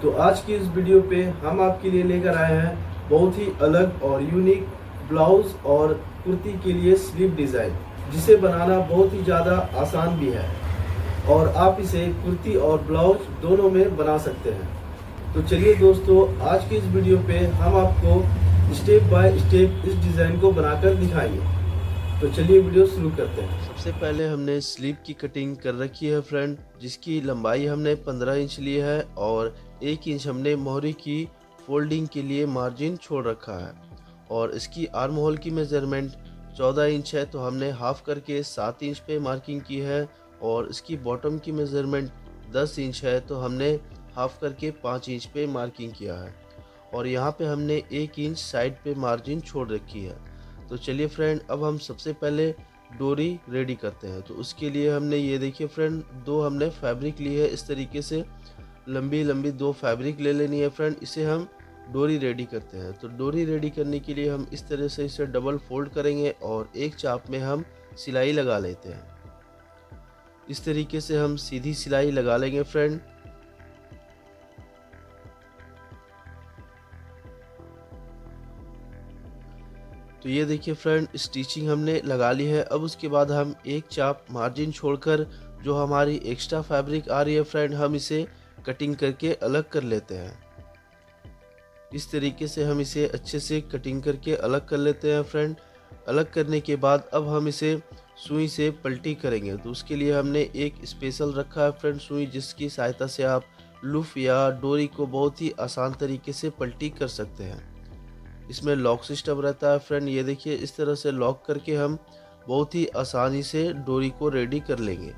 तो आज की इस वीडियो पे हम आपके लिए लेकर आए हैं बहुत ही अलग और यूनिक ब्लाउज और कुर्ती के लिए स्लीव डिज़ाइन, जिसे बनाना बहुत ही ज़्यादा आसान भी है और आप इसे कुर्ती और ब्लाउज दोनों में बना सकते हैं। तो चलिए दोस्तों, आज की इस वीडियो पे हम आपको स्टेप बाय स्टेप इस डिज़ाइन को बनाकर दिखाएंगे। तो चलिए वीडियो शुरू करते हैं। सबसे पहले हमने स्लीव की कटिंग कर रखी है फ्रेंड, जिसकी लंबाई हमने 15 इंच ली है और 1 इंच हमने मोहरी की फोल्डिंग के लिए मार्जिन छोड़ रखा है। और इसकी आर्म होल की मेज़रमेंट 14 इंच है, तो हमने हाफ करके 7 इंच पे मार्किंग की है। और इसकी बॉटम की मेज़रमेंट 10 इंच है, तो हमने हाफ करके 5 इंच पे मार्किंग किया है। और यहाँ पे हमने 1 इंच साइड पे मार्जिन छोड़ रखी है। तो चलिए फ्रेंड, अब हम सबसे पहले डोरी रेडी करते हैं। तो उसके लिए हमने ये देखिए फ्रेंड, दो हमने फैब्रिक ली है। इस तरीके से लंबी लंबी दो फैब्रिक ले लेनी है फ्रेंड, इसे हम डोरी रेडी करते हैं। तो डोरी रेडी करने के लिए हम इस तरह से इसे डबल फोल्ड करेंगे और एक चाप में हम सिलाई लगा लेते हैं। इस तरीके से हम सीधी सिलाई लगा लेंगे फ्रेंड। तो ये देखिए फ्रेंड, स्टिचिंग हमने लगा ली है। अब उसके बाद हम एक चाप मार्जिन छोड़कर जो हमारी एक्स्ट्रा फैब्रिक आ रही है फ्रेंड, हम इसे कटिंग करके अलग कर लेते हैं। इस तरीके से हम इसे अच्छे से कटिंग करके अलग कर लेते हैं फ्रेंड। अलग करने के बाद अब हम इसे सुई से पलटी करेंगे। तो उसके लिए हमने एक स्पेशल रखा है फ्रेंड सुई, जिसकी सहायता से आप लूफ या डोरी को बहुत ही आसान तरीके से पलटी कर सकते हैं। इसमें लॉक सिस्टम रहता है फ्रेंड। ये देखिए, इस तरह से लॉक करके हम बहुत ही आसानी से डोरी को रेडी कर लेंगे।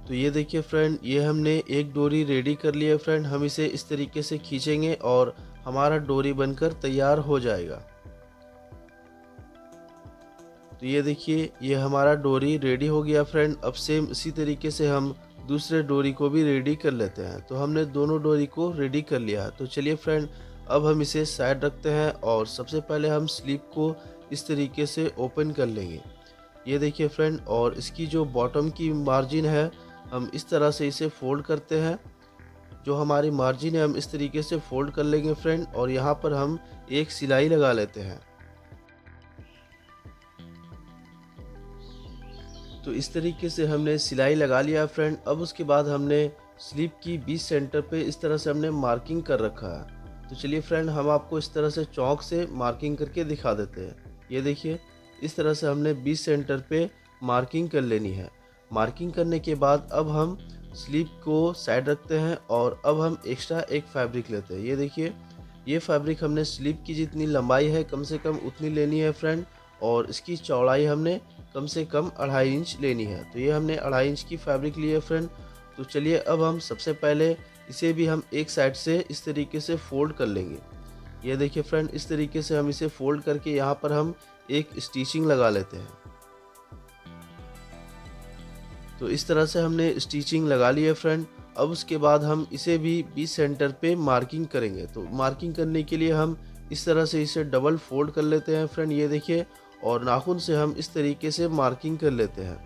तो ये देखिए फ्रेंड, ये हमने एक डोरी रेडी कर ली है फ्रेंड। हम इसे इस तरीके से खींचेंगे और हमारा डोरी बनकर तैयार हो जाएगा। तो ये देखिए, ये हमारा डोरी रेडी हो गया फ्रेंड। अब सेम इसी तरीके से हम दूसरे डोरी को भी रेडी कर लेते हैं। तो हमने दोनों डोरी को रेडी कर लिया है। तो चलिए फ्रेंड, अब हम इसे साइड रखते हैं और सबसे पहले हम स्लीव को इस तरीके से ओपन कर लेंगे। ये देखिए फ्रेंड, और इसकी जो बॉटम की मार्जिन है, हम इस तरह से इसे फोल्ड करते हैं। जो हमारी मार्जिन है, हम इस तरीके से फोल्ड कर लेंगे फ्रेंड, और यहाँ पर हम एक सिलाई लगा लेते हैं। तो इस तरीके से हमने सिलाई लगा लिया फ्रेंड। अब उसके बाद हमने स्लीव की 20 सेंटर पे इस तरह से हमने मार्किंग कर रखा है। तो चलिए फ्रेंड, हम आपको इस तरह से चौक से मार्किंग करके दिखा देते हैं। ये देखिए, इस तरह से हमने 20 सेंटर पे मार्किंग कर लेनी है। मार्किंग करने के बाद अब हम स्लीव को साइड रखते हैं और अब हम एक्स्ट्रा एक फैब्रिक लेते हैं। ये देखिए, ये फैब्रिक हमने स्लीव की जितनी लंबाई है कम से कम उतनी लेनी है फ्रेंड, और इसकी चौड़ाई हमने कम से कम 2.5 इंच लेनी है। तो ये हमने 2.5 इंच की फैब्रिक ली है फ्रेंड। तो चलिए, अब हम सबसे पहले इसे भी हम एक साइड से इस तरीके से फोल्ड कर लेंगे। ये देखिए फ्रेंड, इस तरीके से हम इसे फोल्ड करके यहाँ पर हम एक स्टिचिंग लगा लेते हैं। तो इस तरह से हमने स्टिचिंग लगा ली है फ्रेंड। अब उसके बाद हम इसे भी 20 सेंटर पे मार्किंग करेंगे। तो मार्किंग करने के लिए हम इस तरह से इसे डबल फोल्ड कर लेते हैं फ्रेंड। ये देखिए, और नाखून से हम इस तरीके से मार्किंग कर लेते हैं।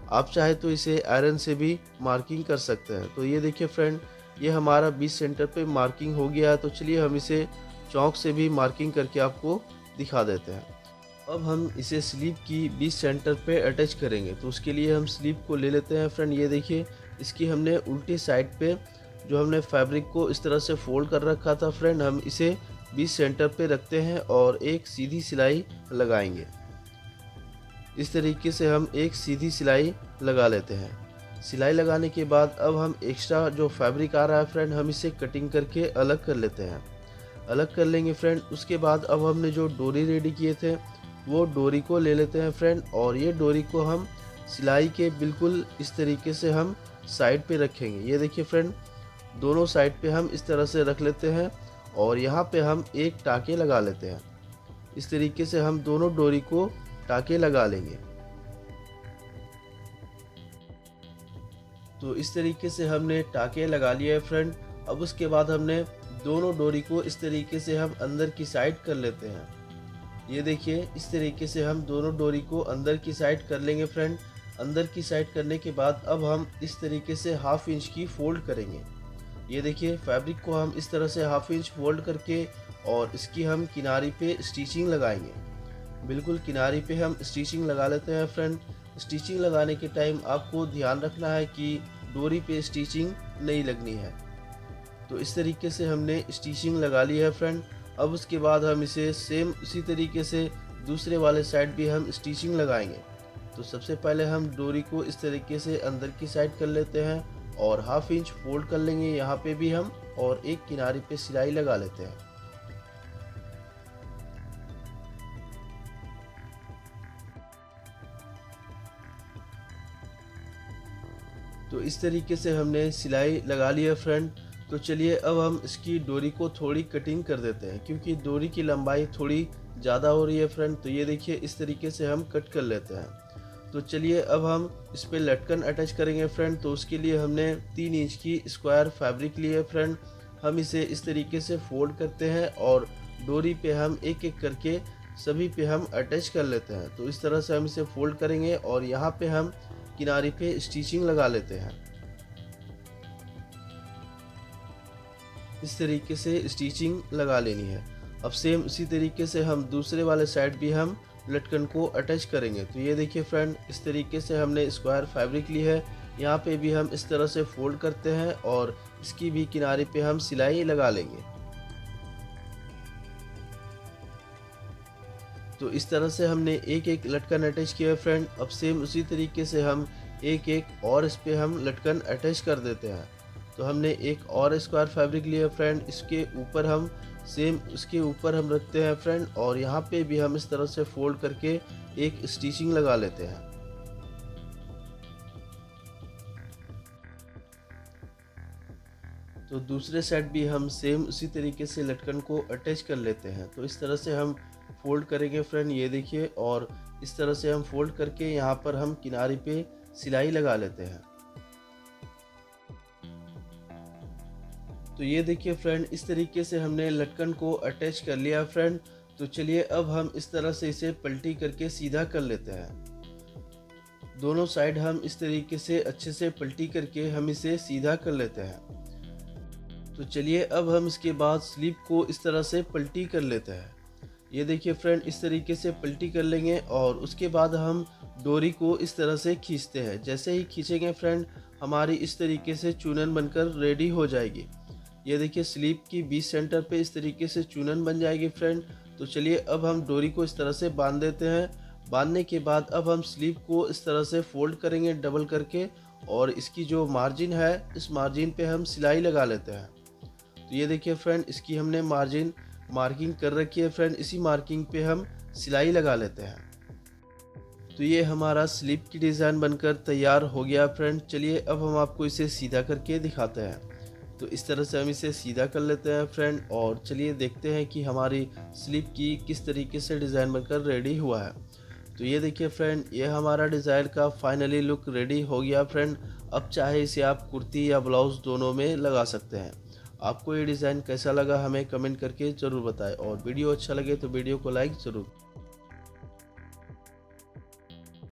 आप चाहे तो इसे आयरन से भी मार्किंग कर सकते हैं। तो ये देखिए फ्रेंड, ये हमारा 20 सेंटर पे मार्किंग हो गया है। तो चलिए हम इसे चौक से भी मार्किंग करके आपको दिखा देते हैं। अब हम इसे स्लीव की 20 सेंटर पे अटैच करेंगे। तो उसके लिए हम स्लीव को ले लेते हैं फ्रेंड। ये देखिए, इसकी हमने उल्टी साइड पे जो हमने फैब्रिक को इस तरह से फोल्ड कर रखा था फ्रेंड, हम इसे 20 सेंटर पे रखते हैं और एक सीधी सिलाई लगाएंगे। इस तरीके से हम एक सीधी सिलाई लगा लेते हैं। सिलाई लगाने के बाद अब हम एक्स्ट्रा जो फैब्रिक आ रहा है फ्रेंड, हम इसे कटिंग करके अलग कर लेते हैं। अलग कर लेंगे फ्रेंड। उसके बाद अब हमने जो डोरी रेडी किए थे, वो डोरी को ले लेते हैं फ्रेंड, और ये डोरी को हम सिलाई के बिल्कुल इस तरीके से हम साइड पे रखेंगे। ये देखिए फ्रेंड, दोनों साइड पे हम इस तरह से रख लेते हैं और यहाँ पे हम एक टाके लगा लेते हैं। इस तरीके से हम दोनों डोरी को टाके लगा लेंगे। तो इस तरीके से हमने टाके लगा लिए है फ्रेंड। अब उसके बाद हमने दोनों डोरी को इस तरीके से हम अंदर की साइड कर लेते हैं। ये देखिए इस तरीके से हम दोनों डोरी को अंदर की साइड कर लेंगे फ्रेंड। अंदर की साइड करने के बाद अब हम इस तरीके से हाफ इंच की फोल्ड करेंगे। ये देखिए फैब्रिक को हम इस तरह से हाफ इंच फोल्ड करके और इसकी हम किनारी पे स्टिचिंग लगाएंगे। बिल्कुल किनारी पे हम स्टिचिंग लगा लेते हैं फ्रेंड। स्टिचिंग लगाने के टाइम आपको ध्यान रखना है कि डोरी पे स्टिचिंग नहीं लगनी है। तो इस तरीके से हमने स्टिचिंग लगा ली है फ्रेंड। अब उसके बाद हम इसे सेम उसी तरीके से दूसरे वाले साइड भी हम स्टिचिंग लगाएंगे। तो सबसे पहले हम डोरी को इस तरीके से अंदर की साइड कर लेते हैं और हाफ इंच फोल्ड कर लेंगे यहाँ पे भी हम, और एक किनारे पे सिलाई लगा लेते हैं। तो इस तरीके से हमने सिलाई लगा ली है फ्रेंड। तो चलिए अब हम इसकी डोरी को थोड़ी कटिंग कर देते हैं, क्योंकि डोरी की लंबाई थोड़ी ज़्यादा हो रही है फ्रेंड। तो ये देखिए इस तरीके से हम कट कर लेते हैं। तो चलिए अब हम इस पर लटकन अटैच करेंगे फ्रेंड। तो उसके लिए हमने 3 इंच की स्क्वायर फैब्रिक ली है फ्रेंड। हम इसे इस तरीके से फोल्ड करते हैं और डोरी पे हम एक एक करके सभी पे हम अटैच कर लेते हैं। तो इस तरह से हम इसे फोल्ड करेंगे और यहाँ पे हम किनारे पे स्टिचिंग लगा लेते हैं। इस तरीके से स्टिचिंग लगा लेनी है। अब सेम उसी तरीके से हम दूसरे वाले साइड भी हम लटकन को अटैच करेंगे। तो ये देखिए फ्रेंड इस तरीके से हमने स्क्वायर फैब्रिक ली है। यहाँ पे भी हम इस तरह से फोल्ड करते हैं और इसकी भी किनारे पे हम सिलाई लगा लेंगे। तो इस तरह से हमने एक एक लटकन अटैच किया है फ्रेंड। अब सेम उसी तरीके से हम एक एक और इस पे हम लटकन अटैच कर देते हैं। तो हमने एक और स्क्वायर फैब्रिक लिया फ्रेंड, इसके ऊपर हम सेम उसके ऊपर हम रखते हैं फ्रेंड, और यहाँ पे भी हम इस तरह से फोल्ड करके एक स्टिचिंग लगा लेते हैं। तो दूसरे साइड भी हम सेम उसी तरीके से लटकन को अटैच कर लेते हैं। तो इस तरह से हम फोल्ड करेंगे फ्रेंड, ये देखिए, और इस तरह से हम फोल्ड करके यहाँ पर हम किनारे पे सिलाई लगा लेते हैं। तो ये देखिए फ्रेंड इस तरीके से हमने लटकन को अटैच कर लिया फ्रेंड। तो चलिए अब हम इस तरह से इसे पलटी करके सीधा कर लेते हैं। दोनों साइड हम इस तरीके से अच्छे से पलटी करके हम इसे सीधा कर लेते हैं। तो चलिए अब हम इसके बाद स्लीव को इस तरह से पलटी कर लेते हैं। ये देखिए फ्रेंड इस तरीके से पलटी कर लेंगे और उसके बाद हम डोरी को इस तरह से खींचते हैं। जैसे ही खींचेंगे फ्रेंड हमारी इस तरीके से चूनन बनकर रेडी हो जाएगी। ये देखिए स्लीव की बीच सेंटर पे इस तरीके से चूनन बन जाएगी फ्रेंड। तो चलिए अब हम डोरी को इस तरह से बांध देते हैं। बांधने के बाद अब हम स्लीव को इस तरह से फोल्ड करेंगे डबल करके, और इसकी जो मार्जिन है इस मार्जिन पे हम सिलाई लगा लेते हैं। तो ये देखिए फ्रेंड इसकी हमने मार्जिन मार्किंग कर रखी है फ्रेंड, इसी मार्किंग पे हम सिलाई लगा लेते हैं। तो ये हमारा स्लीव की डिज़ाइन बनकर तैयार हो गया फ्रेंड। चलिए अब हम आपको इसे सीधा करके दिखाते हैं। तो इस तरह से हम इसे सीधा कर लेते हैं फ्रेंड, और चलिए देखते हैं कि हमारी स्लीव की किस तरीके से डिज़ाइन बनकर रेडी हुआ है। तो ये देखिए फ्रेंड ये हमारा डिज़ाइन का फाइनली लुक रेडी हो गया फ्रेंड। अब चाहे इसे आप कुर्ती या ब्लाउज़ दोनों में लगा सकते हैं। आपको ये डिज़ाइन कैसा लगा हमें कमेंट करके ज़रूर बताएं, और वीडियो अच्छा लगे तो वीडियो को लाइक ज़रूर।